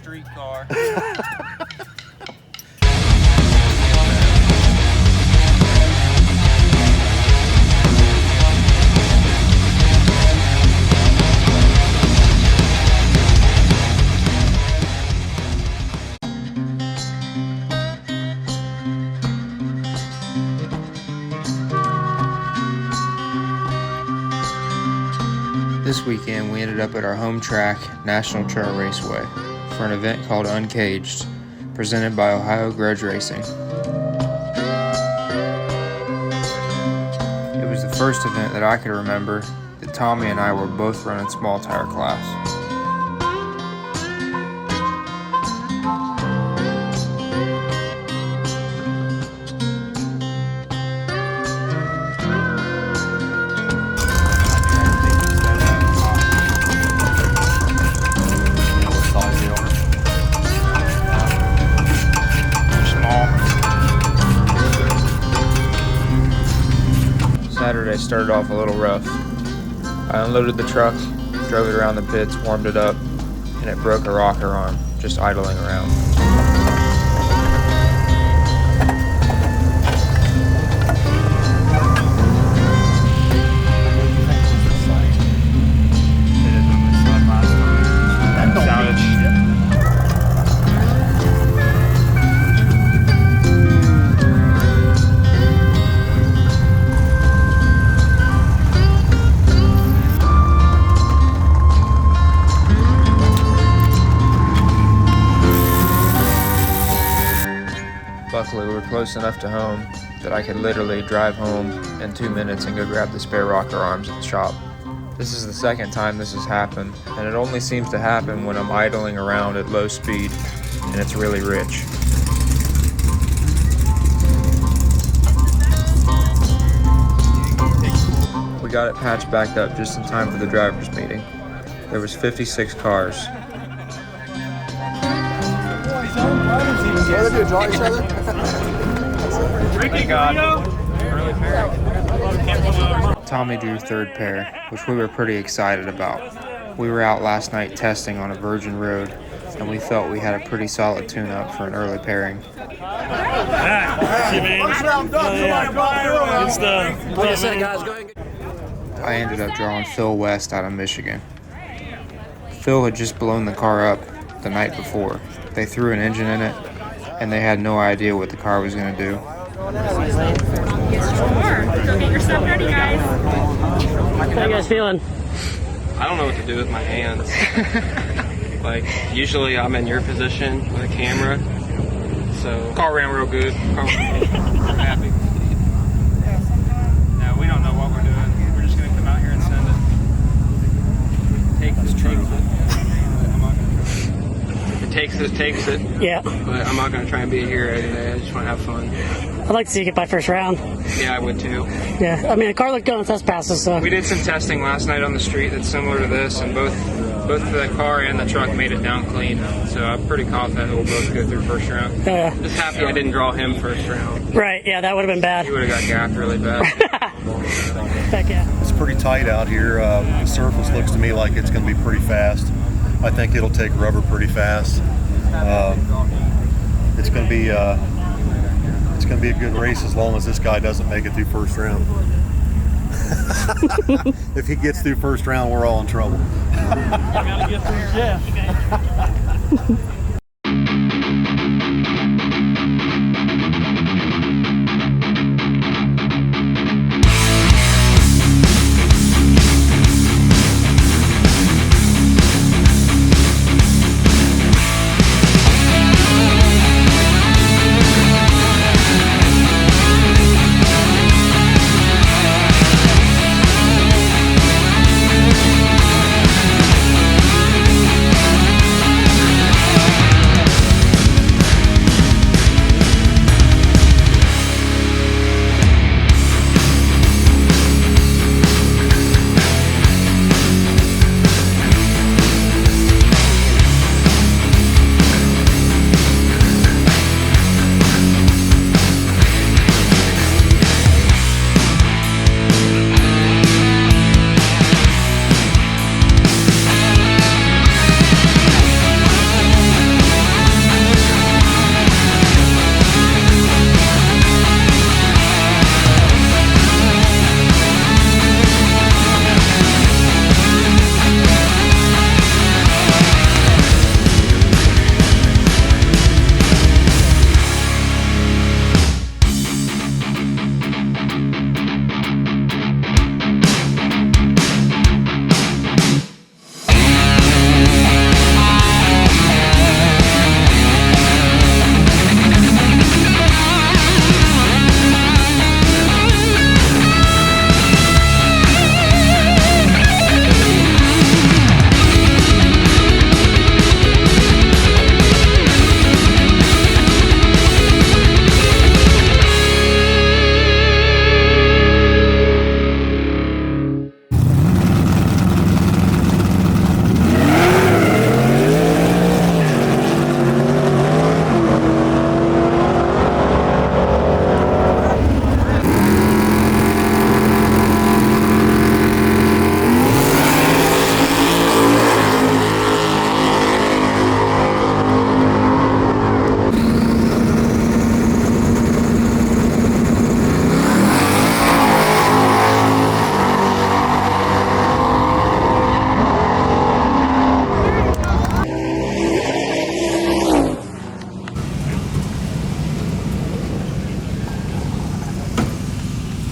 street car. This weekend, we ended up at our home track, National Trail Raceway, for an event called Uncaged, presented by Ohio Grudge Racing. It was the first event that I could remember that Tommy and I were both running small tire class. Saturday started off a little rough. I unloaded the truck, drove it around the pits, warmed it up, and it broke a rocker arm, just idling around. Luckily, we were close enough to home that I could literally drive home in 2 minutes and go grab the spare rocker arms at the shop. This is the second time this has happened, and it only seems to happen when I'm idling around at low speed and it's really rich. We got it patched back up just in time for the drivers' meeting. There was 56 cars. What do they do, draw each other? Ricky got early pair. Tommy drew third pair, which we were pretty excited about. We were out last night testing on a virgin road, and we felt we had a pretty solid tune-up for an early pairing. I ended up drawing Phil West out of Michigan. Phil had just blown the car up the night before. They threw an engine in it, and they had no idea what the car was going to do. Sure. Go get your stuff ready, guys. How you guys feeling? I don't know what to do with my hands. Like, usually I'm in your position with a camera. So, car ran real good. We're happy. No, we don't know what we're doing. We're just going to come out here and send it. Takes it. Yeah. But I'm not going to try and be here every day. I just want to have fun. I'd like to see you get by first round. Yeah, I would too. Yeah, I mean, the car looked good on test passes, so. We did some testing last night on the street that's similar to this, and both the car and the truck made it down clean. So I'm pretty confident we'll both go through first round. Yeah. Just happy I didn't draw him first round. Right, yeah, that would have been bad. He would have got gapped really bad. Heck yeah. It's pretty tight out here. The surface looks to me like it's going to be pretty fast. I think it'll take rubber pretty fast. It's going to be a good race as long as this guy doesn't make it through first round. If he gets through first round, we're all in trouble. Gotta get through, yeah.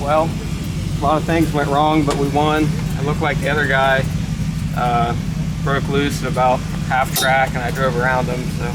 Well, a lot of things went wrong, but we won. It looked like the other guy broke loose at about half track, and I drove around him. So.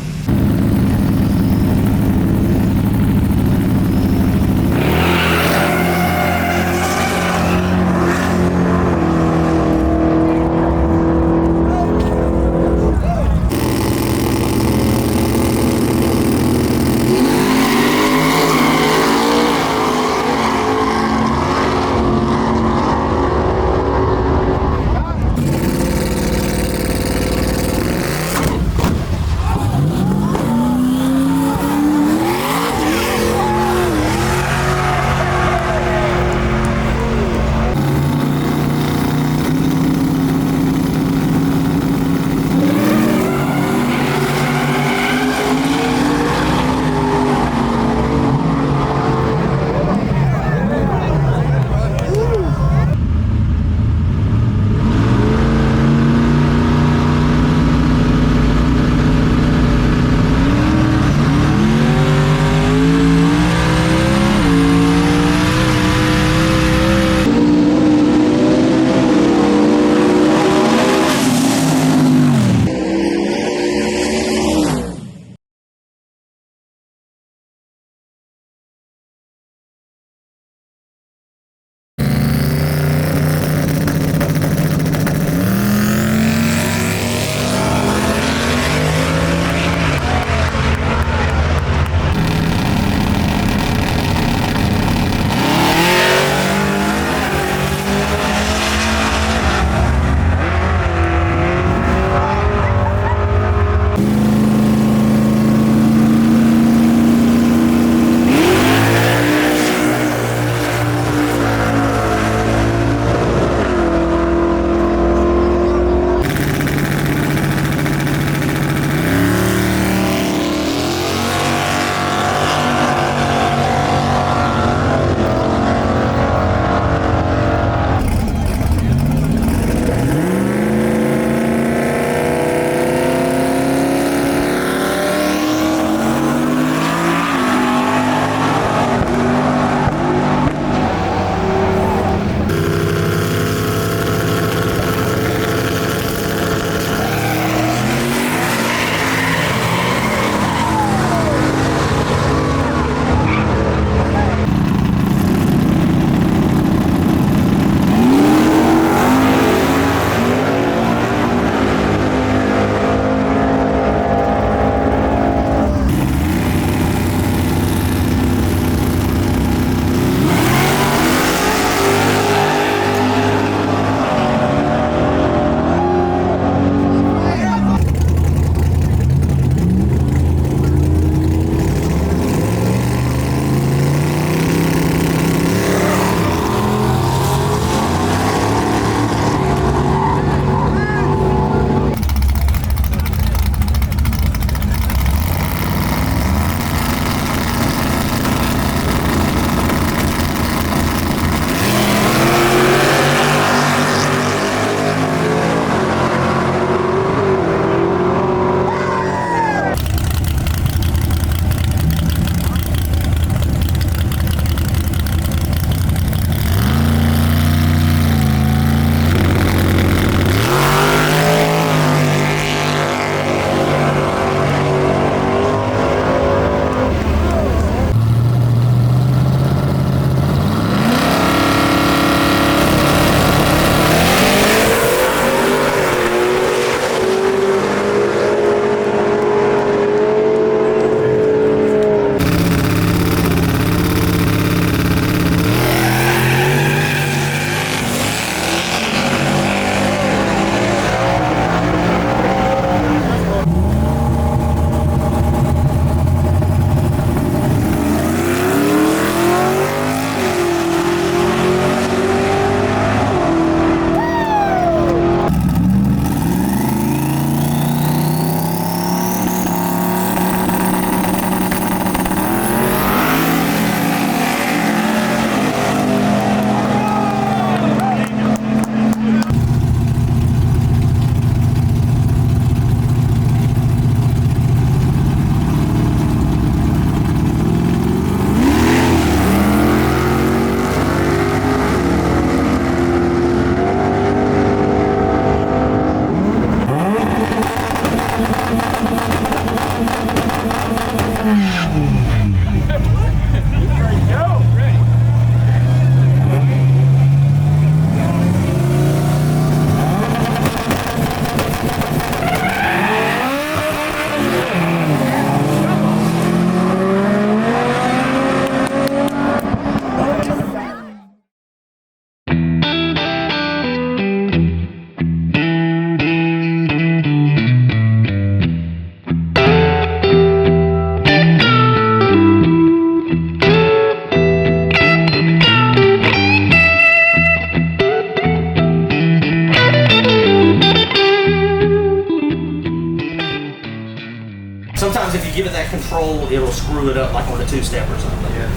sometimes if you give it that control, it'll screw it up like on a two-step or something. Yeah.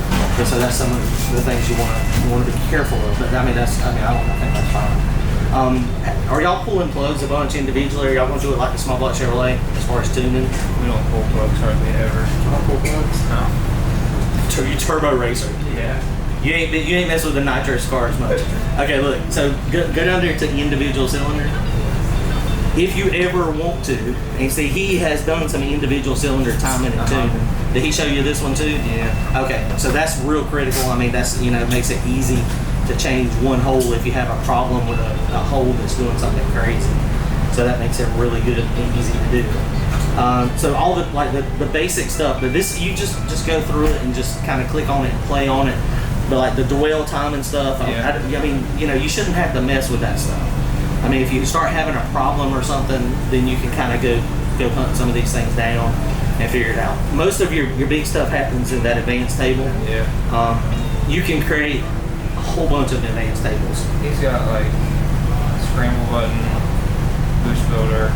So that's some of the things you want to be careful of. But I think that's fine. Are y'all pulling plugs a bunch individually, or y'all going to do it like a small block Chevrolet as far as tuning? We don't pull plugs hardly ever. You don't pull plugs? No. You turbo racer. Yeah. You ain't mess with the nitrous car as much. Okay, look. So go down there to the individual cylinder. If you ever want to, and you see he has done some individual cylinder timing and tuning. Did he show you this one too? Yeah. Okay, so that's real critical. I mean, that's makes it easy to change one hole if you have a problem with a hole that's doing something crazy. So that makes it really good and easy to do. So all the basic stuff, but this you just go through it and just kind of click on it and play on it. But like the dwell time and stuff, yeah. I mean, you shouldn't have to mess with that stuff. I mean, if you start having a problem or something, then you can kind of go hunt some of these things down and figure it out. Most of your big stuff happens in that advanced table. Yeah. You can create a whole bunch of advanced tables. He's got like scramble button, boost builder.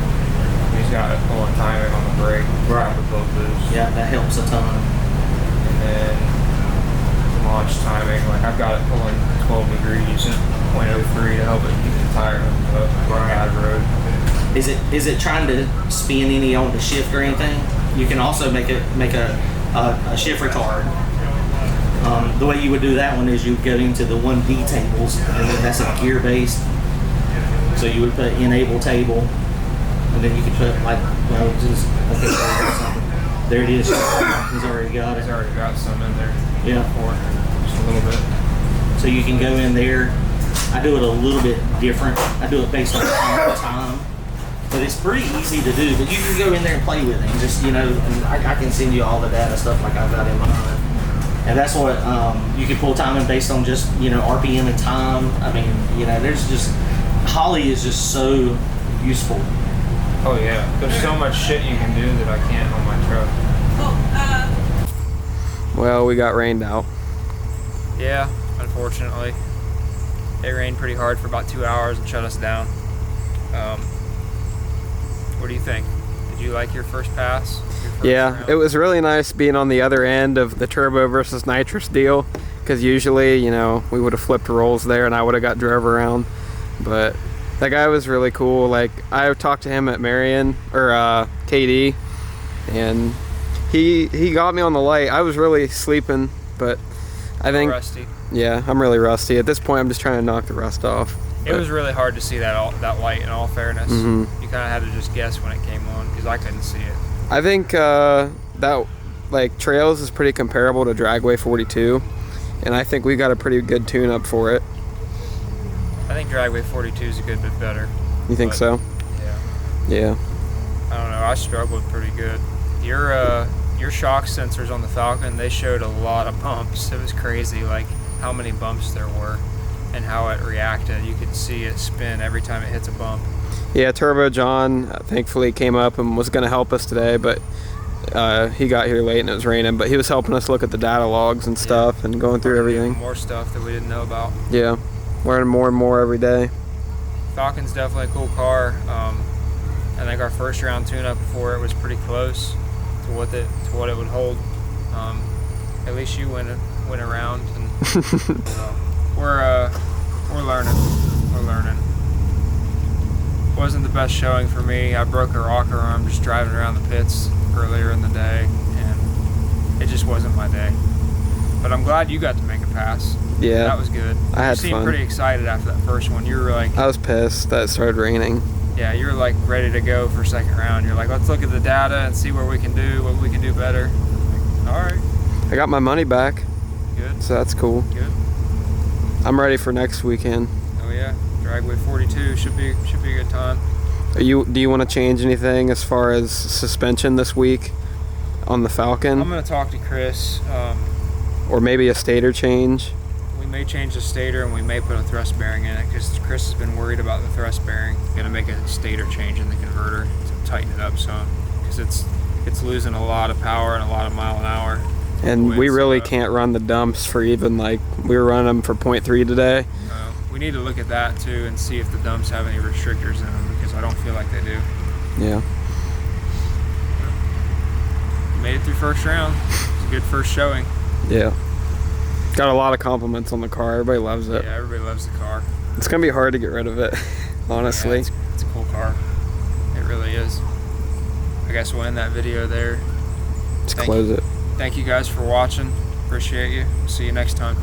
He's got a pulling timing on the brake. Right. With both boosts. Yeah, that helps a ton. And then launch timing. Like I've got it pulling 12 degrees and 0.03 to help it keep the tire going out of the road. Is it trying to spin any on the shift or anything? You can also make a shift retard. The way you would do that one is you would go into the 1D tables, and then that's a gear based. So you would put enable table, and then you could put like, well, just okay, something. There it is. He's already got it. He's already got some in there. Yeah. For just a little bit. So you can go in there. I do it a little bit different. I do it based on time. But it's pretty easy to do. But you can go in there and play with it. And just, and I can send you all the data stuff like I've got in mine. And that's what, you can pull timing based on just, RPM and time. I mean, there's just, Holly is just so useful. Oh yeah, there's so much shit you can do that I can't on my truck. Well, we got rained out. Yeah, unfortunately. It rained pretty hard for about 2 hours and shut us down. What do you think? Did you like your first pass? Yeah, round? it was really nice being on the other end of the turbo versus nitrous deal, because usually, we would have flipped rolls there and I would have got drove around. But that guy was really cool. Like, I talked to him at Marion, or KD, and he got me on the light. I was really sleeping, but I think... Rusty. Yeah, I'm really rusty. At this point, I'm just trying to knock the rust off. It was really hard to see that light, in all fairness. Mm-hmm. You kind of had to just guess when it came on, because I couldn't see it. I think that, Trails is pretty comparable to Dragway 42, and I think we got a pretty good tune-up for it. I think Dragway 42 is a good bit better. You think so? Yeah. Yeah. I don't know. I struggled pretty good. Your shock sensors on the Falcon, they showed a lot of bumps. It was crazy, like how many bumps there were and how it reacted. You could see it spin every time it hits a bump. Yeah, Turbo John thankfully came up and was going to help us today, but he got here late and it was raining. But he was helping us look at the data logs and stuff and going through everything. More stuff that we didn't know about. Yeah, learning more and more every day. Falcon's definitely a cool car. I think our first round tune-up for it was pretty close to what it would hold. At least you went around, and we're learning. We're learning. Wasn't the best showing for me. I broke a rocker arm just driving around the pits earlier in the day, and it just wasn't my day. But I'm glad you got to make a pass. Yeah, that was good. I had You seemed fun. pretty excited after that first one. You were like, I was pissed that it started raining. yeah, you were like ready to go for second round. You're like, let's look at the data and see what we can do better. Like, all right. I got my money back, Good. so that's cool. Good. I'm ready for next weekend. Oh yeah, Dragway 42 should be a good time. Do you want to change anything as far as suspension this week on the Falcon? I'm gonna talk to Chris. Or maybe a stator change? We may change the stator and we may put a thrust bearing in it because Chris has been worried about the thrust bearing. Gonna make a stator change in the converter to tighten it up some, because it's losing a lot of power and a lot of mile an hour. And we really can't run the dumps for even, like, we were running them for 0.3 today. We need to look at that too and see if the dumps have any restrictors in them, because I don't feel like they do. Yeah. made it through first round. It's a good first showing. Yeah. Got a lot of compliments on the car. Everybody loves it. Yeah, everybody loves the car. It's gonna be hard to get rid of it, honestly. Yeah, it's a cool car. It really is. I guess we'll end that video there. Let's close it. Thank you guys for watching. Appreciate you. See you next time.